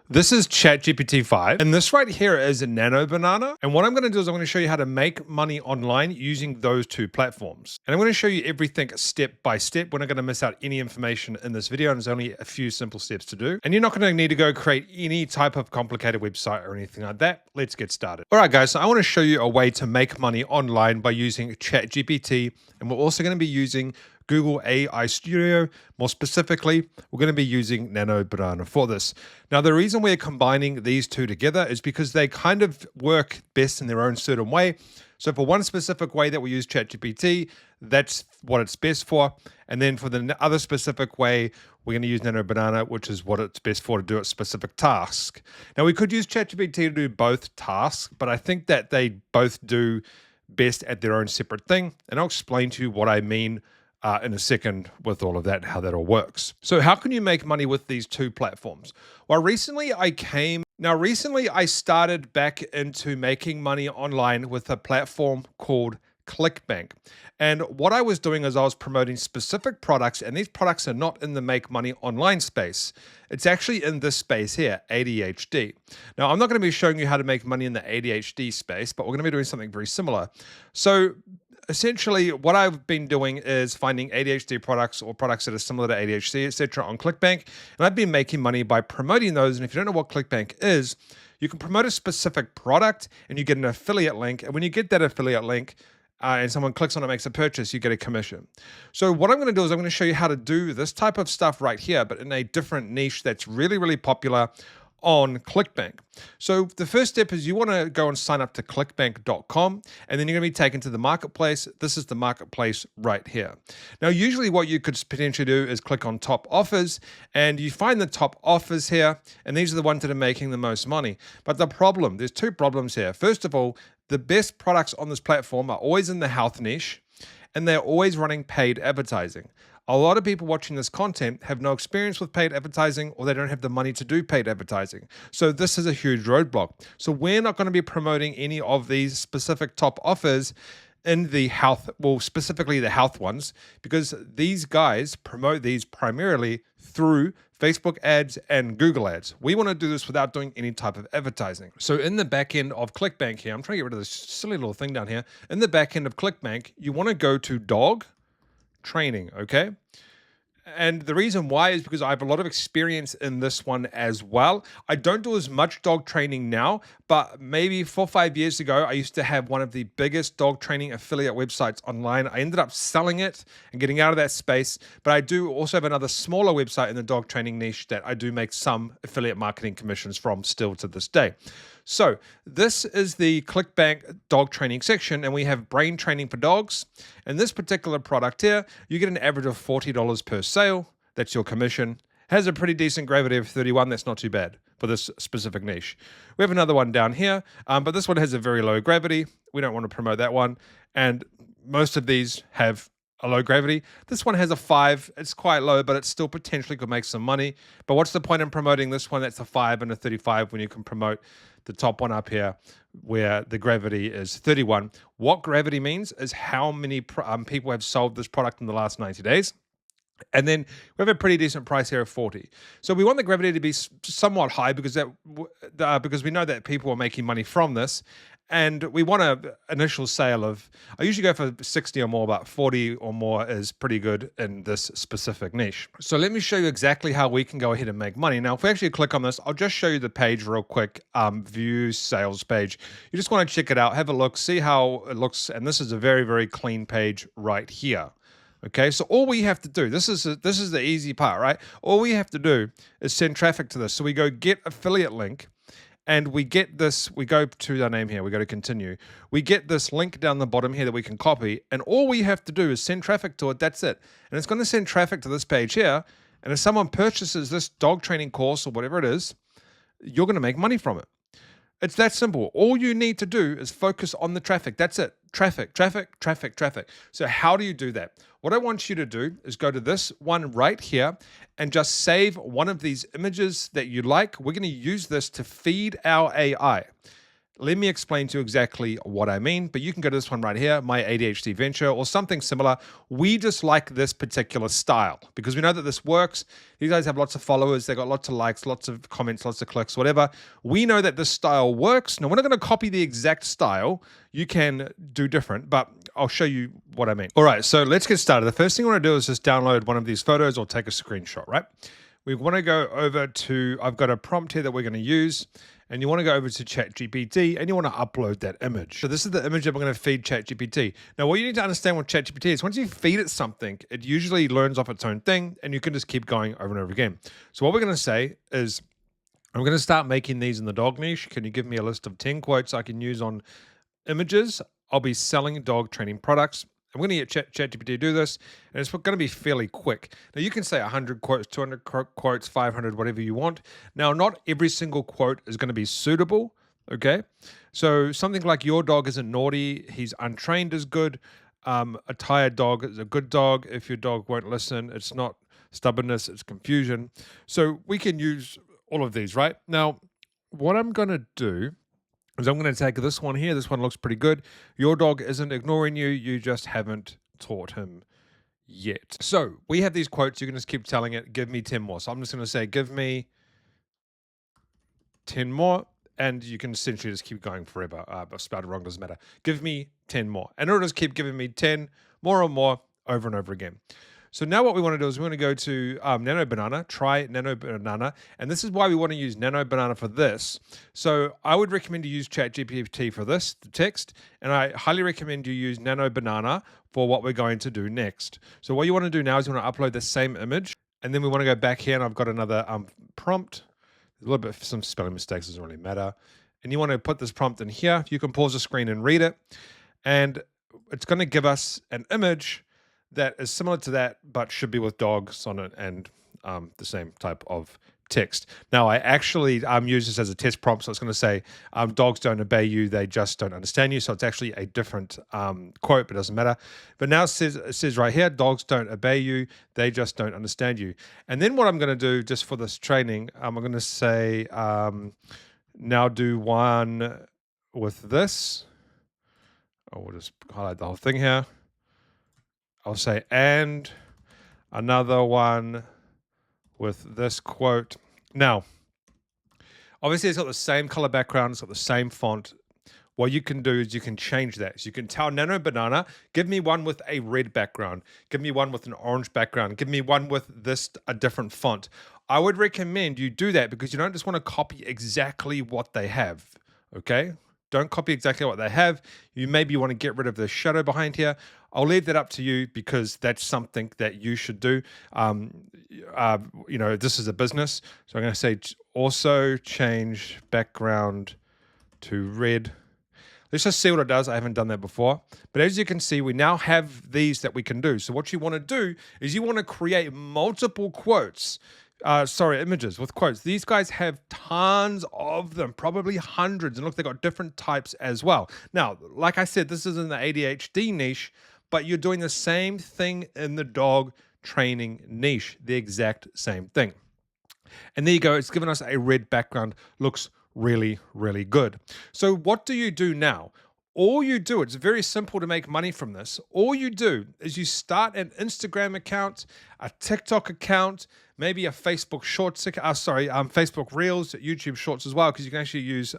This is ChatGPT 5, and this right here is a Nano Banana. And what I'm going to do is I'm going to show you how to make money online using those two platforms. And I'm going to show you everything step by step. We're not going to miss out any information in this video, and there's only a few simple steps to do. And you're not going to need to go create any type of complicated website or anything like that. Let's get started. All right, guys, so I want to show you a way to make money online by using ChatGPT, and we're also going to be using Google AI Studio. More specifically, we're going to be using Nano Banana for this. Now, the reason we're combining these two together is because they kind of work best in their own certain way. So for one specific way that we use ChatGPT, that's what it's best for. And then for the other specific way, we're going to use Nano Banana, which is what it's best for to do a specific task. Now, we could use ChatGPT to do both tasks, but I think that they both do best at their own separate thing. And I'll explain to you what I mean in a second with all of that, how that all works. So how can you make money with these two platforms? Well, recently I started back into making money online with a platform called ClickBank. And what I was doing is I was promoting specific products, and these products are not in the make money online space. It's actually in this space here, ADHD. Now, I'm not going to be showing you how to make money in the ADHD space, but we're going to be doing something very similar. So essentially, what I've been doing is finding ADHD products or products that are similar to ADHD, etc., on ClickBank, and I've been making money by promoting those. And if you don't know what ClickBank is, you can promote a specific product and you get an affiliate link. And when you get that affiliate link and someone clicks on it, makes a purchase, you get a commission. So what I'm going to do is I'm going to show you how to do this type of stuff right here, but in a different niche that's really, really popular on ClickBank. So the first step is you want to go and sign up to clickbank.com, and then you're going to be taken to the marketplace. This is the marketplace right here. Now, usually what you could potentially do is click on top offers, and you find the top offers here, and these are the ones that are making the most money. But there's two problems here. First of all, the best products on this platform are always in the health niche, and they're always running paid advertising. A lot of people watching this content have no experience with paid advertising, or they don't have the money to do paid advertising. So this is a huge roadblock. So we're not going to be promoting any of these specific top offers in the health, well, specifically the health ones, because these guys promote these primarily through Facebook ads and Google ads. We want to do this without doing any type of advertising. So in the back end of ClickBank here, I'm trying to get rid of this silly little thing down here. In the back end of ClickBank, you want to go to dog training, okay? And the reason why is because I have a lot of experience in this one as well. I don't do as much dog training now, but maybe 4 or 5 years ago, I used to have one of the biggest dog training affiliate websites online. I ended up selling it and getting out of that space, but I do also have another smaller website in the dog training niche that I do make some affiliate marketing commissions from still to this day. So this is the ClickBank dog training section, and we have brain training for dogs. And this particular product here, you get an average of $40 per sale. That's your commission. Has a pretty decent gravity of 31. That's not too bad for this specific niche. We have another one down here, but this one has a very low gravity. We don't want to promote that one. And most of these have a low gravity. This one has a 5. It's quite low, but it still potentially could make some money. But what's the point in promoting this one that's a 5 and a 35 when you can promote the top one up here where the gravity is 31? What gravity means is how many people have sold this product in the last 90 days. And then we have a pretty decent price here of 40. So we want the gravity to be somewhat high because we know that people are making money from this. And we want an initial sale of, I usually go for 60 or more, but 40 or more is pretty good in this specific niche. So let me show you exactly how we can go ahead and make money. Now, if we actually click on this, I'll just show you the page real quick, view sales page. You just want to check it out, have a look, see how it looks. And this is a very, very clean page right here. Okay, so all we have to do, this is the easy part, right? All we have to do is send traffic to this. So we go get affiliate link. And we get this, we go to our name here, we go to continue. We get this link down the bottom here that we can copy, and all we have to do is send traffic to it, that's it. And it's going to send traffic to this page here, and if someone purchases this dog training course or whatever it is, you're going to make money from it. It's that simple. All you need to do is focus on the traffic. That's it. Traffic, traffic, traffic, traffic. So how do you do that? What I want you to do is go to this one right here and just save one of these images that you like. We're going to use this to feed our AI. Let me explain to you exactly what I mean, but you can go to this one right here, My ADHD Venture, or something similar. We just like this particular style because we know that this works. These guys have lots of followers. They got lots of likes, lots of comments, lots of clicks, whatever. We know that this style works. Now, we're not going to copy the exact style. You can do different, but I'll show you what I mean. All right, so let's get started. The first thing I want to do is just download one of these photos or take a screenshot, right? We want to go over to, I've got a prompt here that we're going to use, and you want to go over to ChatGPT and you want to upload that image. So this is the image that we're going to feed ChatGPT. Now, what you need to understand with ChatGPT is once you feed it something, it usually learns off its own thing, and you can just keep going over and over again. So what we're going to say is, I'm going to start making these in the dog niche. Can you give me a list of 10 quotes I can use on images? I'll be selling dog training products. I'm going to get ChatGPT to do this, and it's going to be fairly quick. Now, you can say 100 quotes, 200 quotes, 500, whatever you want. Now, not every single quote is going to be suitable, okay? So something like your dog isn't naughty, he's untrained is good. A tired dog is a good dog. If your dog won't listen, it's not stubbornness, it's confusion. So we can use all of these, right? Now, what I'm going to do is I'm going to take this one here. This one looks pretty good. Your dog isn't ignoring you. You just haven't taught him yet. So we have these quotes. You can just keep telling it, give me 10 more. So I'm just going to say, give me 10 more. And you can essentially just keep going forever. But spelled it wrong, doesn't matter. Give me 10 more. And it'll just keep giving me 10 more and more over and over again. So now what we want to do is we want to go to Nano Banana, try Nano Banana. And this is why we want to use Nano Banana for this. So I would recommend you use ChatGPT for this, the text. And I highly recommend you use Nano Banana for what we're going to do next. So what you want to do now is you want to upload the same image. And then we want to go back here, and I've got another prompt. A little bit, some spelling mistakes, doesn't really matter. And you want to put this prompt in here. You can pause the screen and read it. And it's going to give us an image that is similar to that, but should be with dogs on it and the same type of text. Now, I actually use this as a test prompt, so it's going to say, dogs don't obey you, they just don't understand you. So it's actually a different quote, but it doesn't matter. But now it says right here, dogs don't obey you, they just don't understand you. And then what I'm going to do just for this training, I'm going to say, now do one with this. Oh, we'll just highlight the whole thing here. I'll say, and another one with this quote. Now, obviously it's got the same color background, it's got the same font. What you can do is you can change that. So you can tell Nano Banana, give me one with a red background, give me one with an orange background, give me one with a different font. I would recommend you do that because you don't just want to copy exactly what they have, okay? Don't copy exactly what they have. You maybe want to get rid of the shadow behind here. I'll leave that up to you because that's something that you should do. This is a business. So I'm going to say also change background to red. Let's just see what it does. I haven't done that before. But as you can see, we now have these that we can do. So what you want to do is you want to create multiple quotes. Images with quotes. These guys have tons of them, probably hundreds. And look, they've got different types as well. Now, like I said, this is in the ADHD niche, but you're doing the same thing in the dog training niche, the exact same thing. And there you go. It's given us a red background. Looks really, really good. So what do you do now? All you do, it's very simple to make money from this. All you do is you start an Instagram account, a TikTok account, maybe a Facebook Shorts, Facebook Reels, YouTube Shorts as well, because you can actually use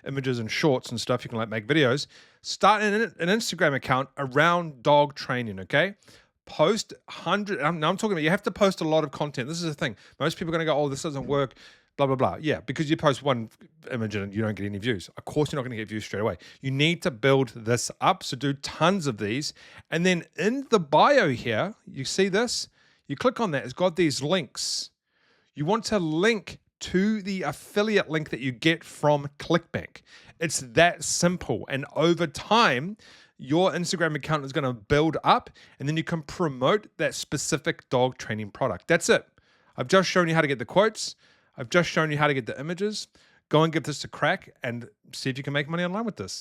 images and shorts and stuff. You can make videos. Start an Instagram account around dog training, okay? Post 100. Now I'm talking about you have to post a lot of content. This is the thing. Most people are going to go, oh, this doesn't work. Blah, blah, blah. Yeah, because you post one image and you don't get any views. Of course, you're not going to get views straight away. You need to build this up. So do tons of these. And then in the bio here, you see this? You click on that. It's got these links. You want to link to the affiliate link that you get from ClickBank. It's that simple. And over time, your Instagram account is going to build up and then you can promote that specific dog training product. That's it. I've just shown you how to get the quotes. I've just shown you how to get the images. Go and give this a crack and see if you can make money online with this.